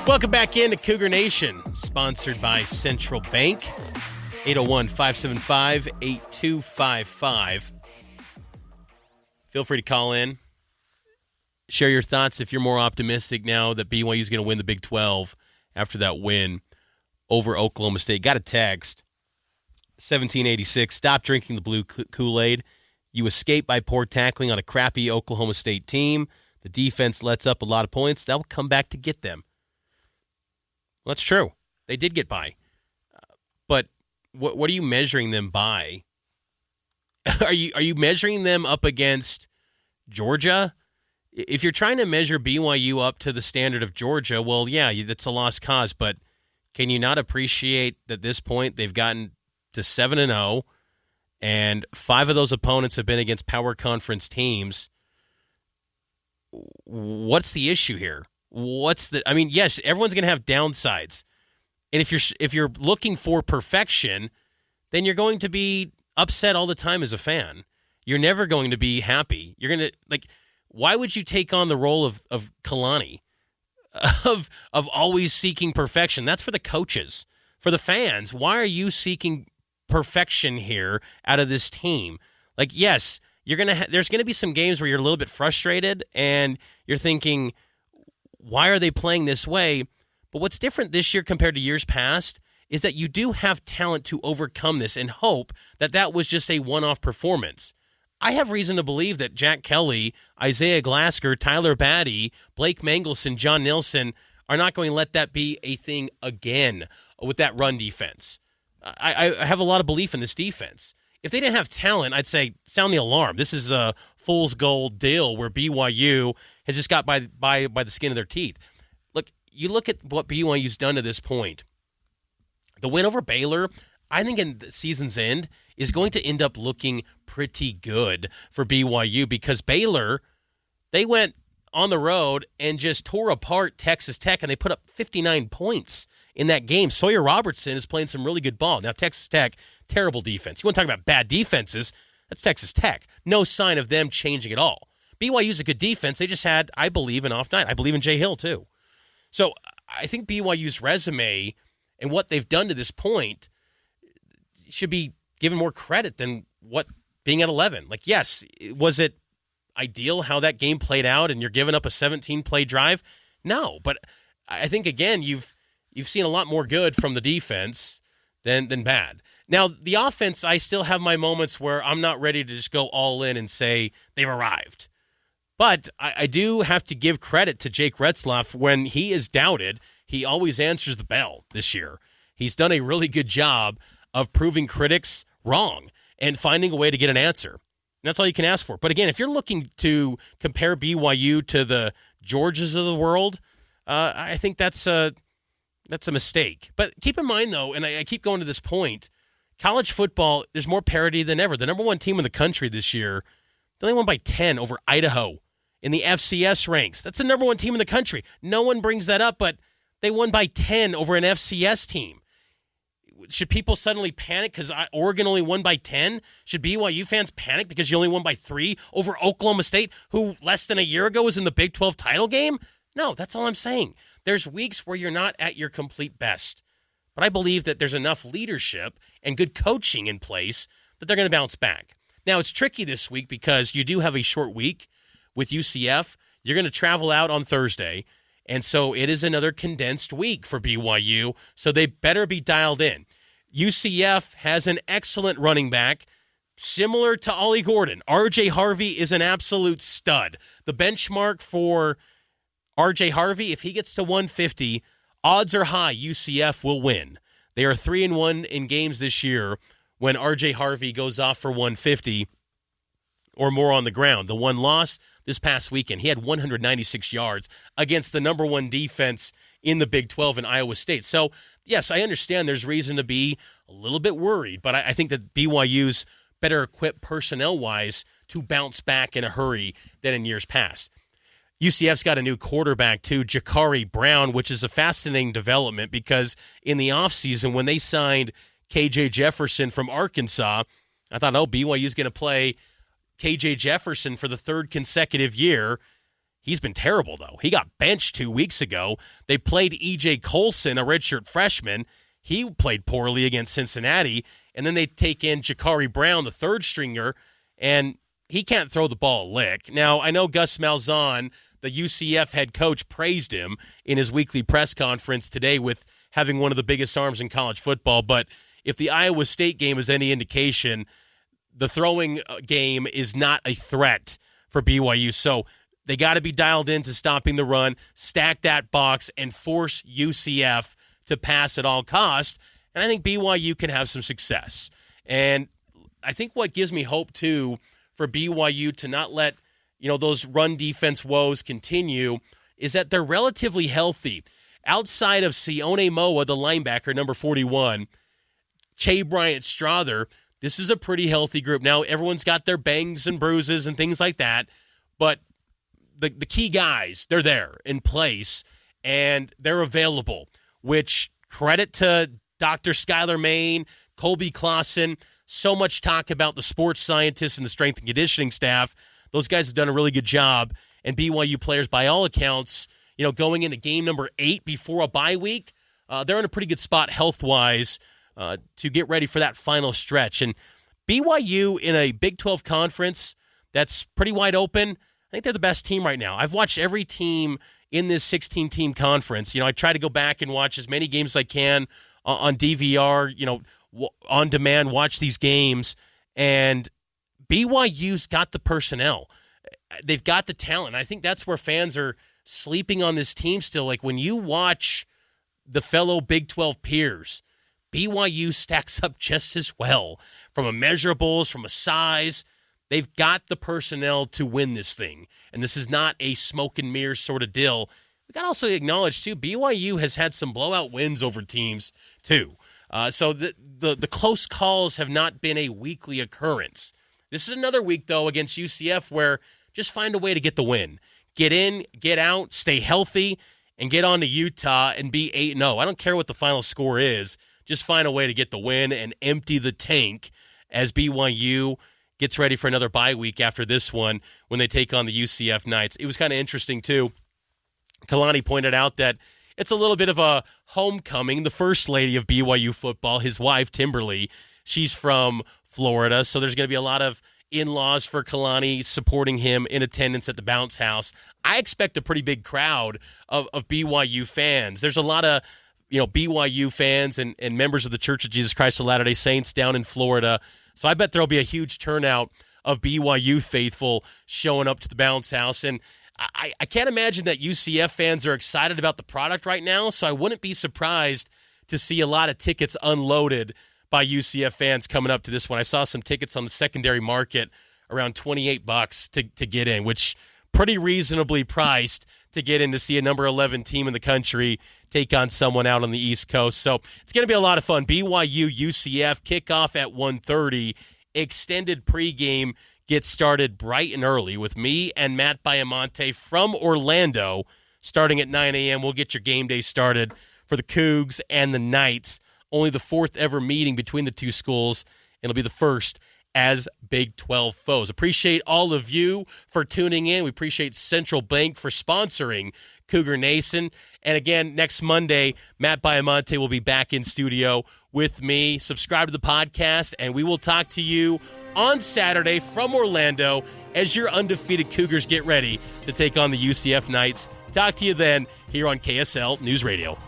Welcome back into Cougar Nation, sponsored by Central Bank, 801-575-8255. Feel free to call in. Share your thoughts if you're more optimistic now that BYU is going to win the Big 12 after that win over Oklahoma State. Got a text, 1786, stop drinking the blue Kool-Aid. You escape by poor tackling on a crappy Oklahoma State team. The defense lets up a lot of points. That will come back to get them. Well, that's true. They did get by. But what are you measuring them by? Are you measuring them up against Georgia? If you're trying to measure BYU up to the standard of Georgia, well, yeah, that's a lost cause. But can you not appreciate that at this point they've gotten to 7-0, and 5 of those opponents have been against power conference teams? What's the issue here? Yes, everyone's going to have downsides. And if you're looking for perfection, then you're going to be upset all the time as a fan. You're never going to be happy. You're going to, why would you take on the role of Kalani, of always seeking perfection? That's for the coaches. For the fans, why are you seeking perfection here out of this team? Yes, there's going to be some games where you're a little bit frustrated and you're thinking, why are they playing this way? But what's different this year compared to years past is that you do have talent to overcome this and hope that was just a one-off performance. I have reason to believe that Jack Kelly, Isaiah Glasker, Tyler Batty, Blake Mangelson, John Nelson are not going to let that be a thing again with that run defense. I have a lot of belief in this defense. If they didn't have talent, I'd say sound the alarm. This is a fool's gold deal where BYU has just got by the skin of their teeth. Look, you look at what BYU's done to this point. The win over Baylor, I think in the season's end, is going to end up looking pretty good for BYU because Baylor, they went on the road and just tore apart Texas Tech, and they put up 59 points in that game. Sawyer Robertson is playing some really good ball. Now, Texas Tech, terrible defense. You want to talk about bad defenses? That's Texas Tech. No sign of them changing at all. BYU's a good defense. They just had, I believe, an off night. I believe in Jay Hill, too. So I think BYU's resume and what they've done to this point should be given more credit than what being at 11. Yes, was it ideal how that game played out and you're giving up a 17-play drive? No, but I think, again, you've seen a lot more good from the defense than bad. Now, the offense, I still have my moments where I'm not ready to just go all in and say they've arrived. But I do have to give credit to Jake Retzlaff. When he is doubted, he always answers the bell this year. He's done a really good job of proving critics wrong and finding a way to get an answer. And that's all you can ask for. But again, if you're looking to compare BYU to the Georgias of the world, I think that's a mistake. But keep in mind, though, and I keep going to this point, college football, there's more parity than ever. The number one team in the country this year, they only won by 10 over Idaho in the FCS ranks. That's the number one team in the country. No one brings that up, but they won by 10 over an FCS team. Should people suddenly panic because Oregon only won by 10? Should BYU fans panic because you only won by 3 over Oklahoma State, who less than a year ago was in the Big 12 title game? No, that's all I'm saying. There's weeks where you're not at your complete best. But I believe that there's enough leadership and good coaching in place that they're going to bounce back. Now, it's tricky this week because you do have a short week with UCF. You're going to travel out on Thursday, and so it is another condensed week for BYU, so they better be dialed in. UCF has an excellent running back, similar to Ollie Gordon. R.J. Harvey is an absolute stud. The benchmark for R.J. Harvey, if he gets to 150, odds are high UCF will win. They are 3-1 in games this year when R.J. Harvey goes off for 150 or more on the ground. The one loss this past weekend, he had 196 yards against the number one defense in the Big 12 in Iowa State. So, yes, I understand there's reason to be a little bit worried, but I think that BYU's better equipped personnel-wise to bounce back in a hurry than in years past. UCF's got a new quarterback, too, Jakari Brown, which is a fascinating development because in the offseason when they signed KJ Jefferson from Arkansas, I thought, BYU's going to play KJ Jefferson for the third consecutive year. He's been terrible, though. He got benched 2 weeks ago. They played E.J. Colson, a redshirt freshman. He played poorly against Cincinnati. And then they take in Jakari Brown, the third stringer, and he can't throw the ball a lick. Now, I know Gus Malzahn, the UCF head coach, praised him in his weekly press conference today with having one of the biggest arms in college football. But if the Iowa State game is any indication, the throwing game is not a threat for BYU. So they got to be dialed into stopping the run, stack that box, and force UCF to pass at all costs. And I think BYU can have some success. And I think what gives me hope, too, for BYU to not let, those run defense woes continue is that they're relatively healthy. Outside of Sione Moa, the linebacker, number 41, Che Bryant-Strother, this is a pretty healthy group. Now, everyone's got their bangs and bruises and things like that, but the key guys, they're there in place, and they're available, which credit to Dr. Skylar Main, Colby Clausen, so much talk about the sports scientists and the strength and conditioning staff. Those guys have done a really good job, and BYU players, by all accounts, going into game number 8 before a bye week, they're in a pretty good spot health-wise to get ready for that final stretch. And BYU in a Big 12 conference that's pretty wide open, I think they're the best team right now. I've watched every team in this 16-team conference. I try to go back and watch as many games as I can on DVR, on demand, watch these games. And BYU's got the personnel. They've got the talent. I think that's where fans are sleeping on this team still. Like when you watch the fellow Big 12 peers, BYU stacks up just as well from a measurables, from a size. They've got the personnel to win this thing. And this is not a smoke and mirrors sort of deal. We got to also acknowledge, too, BYU has had some blowout wins over teams, too. So the close calls have not been a weekly occurrence. This is another week, though, against UCF where just find a way to get the win. Get in, get out, stay healthy, and get on to Utah and be 8-0. I don't care what the final score is. Just find a way to get the win and empty the tank as BYU gets ready for another bye week after this one when they take on the UCF Knights. It was kind of interesting, too. Kalani pointed out that it's a little bit of a homecoming. The first lady of BYU football, his wife, Timberly, she's from Florida, so there's going to be a lot of in-laws for Kalani supporting him in attendance at the Bounce House. I expect a pretty big crowd of BYU fans. There's a lot of BYU fans and members of the Church of Jesus Christ of Latter-day Saints down in Florida. So I bet there'll be a huge turnout of BYU faithful showing up to the Bounce House. And I can't imagine that UCF fans are excited about the product right now, so I wouldn't be surprised to see a lot of tickets unloaded by UCF fans coming up to this one. I saw some tickets on the secondary market around $28 to get in, which pretty reasonably priced to get in to see a number 11 team in the country take on someone out on the East Coast. So it's going to be a lot of fun. BYU, UCF, kickoff at 1:30. Extended pregame gets started bright and early with me and Matt Baiamonte from Orlando starting at 9 a.m. We'll get your game day started for the Cougs and the Knights. Only the 4th ever meeting between the two schools. It'll be the first as Big 12 foes. Appreciate all of you for tuning in. We appreciate Central Bank for sponsoring Cougar Nation. And again, next Monday, Matt Baiamonte will be back in studio with me. Subscribe to the podcast, and we will talk to you on Saturday from Orlando as your undefeated Cougars get ready to take on the UCF Knights. Talk to you then here on KSL News Radio.